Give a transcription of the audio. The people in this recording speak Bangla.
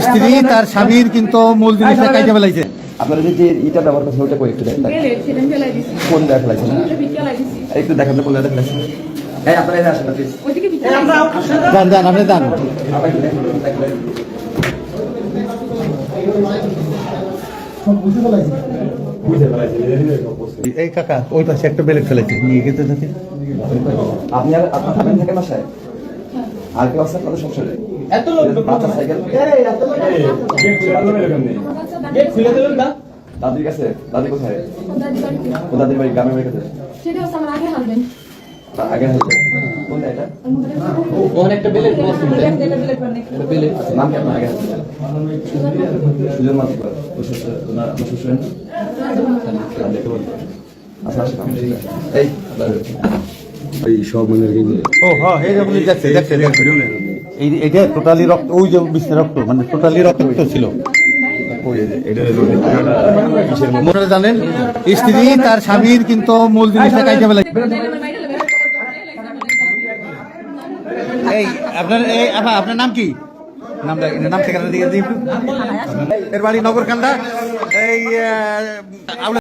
স্ত্রী তার স্বামীর কিন্তু মূল জিনিসটা কাইটা ফেলাইছে। আপনারা যে ইটা ব্যবহার করছেন ওটা করে একটু দেখেন কোন জায়গায় ফেলাইছেন একটু দেখান কোন জায়গায় ফেলাইছেন। এই আপনারা এখানে আসেন প্লিজ। যান যান আপনি যান। এই কাকা ওই পাশে একটা বেলেট ফেলেছে নিয়ে গেতে থাকে। আপনি আর আপনার থাকেন থাকে বাসায় আর কেউ আছে আপনাদের সংসারে? এত লোক বাচ্চা সাইকেল দাদির কাছে? দাদি কোথায়? ও দাদির বাড়ি গ্রামের বাড়ি কোথায়? আগে হাসবেন কোনটা এটা? অনেকটা বেলেট বেলেট নাম কি আপনার? আগে হাসবেন সুজন মাতৃকার ওনার আপনার শ্বশুরের আচ্ছা আসেন এই এই সব মানে ও হ্যাঁ এই রকম যাচ্ছে দেখছে এই এটা টোটালি রক্ত, ওই যে বিস্তার রক্ত মানে টোটালি রক্ত ছিল। মনে জানেন স্ত্রী তার স্বামীর কিন্তু মূল জিনিসটা কাইটা ফেলাইছে। এই আপনার এই আপনার নাম কি? নাম ঠিকানা দিয়ে দিন। এর বাড়ি নগরকান্দা। এই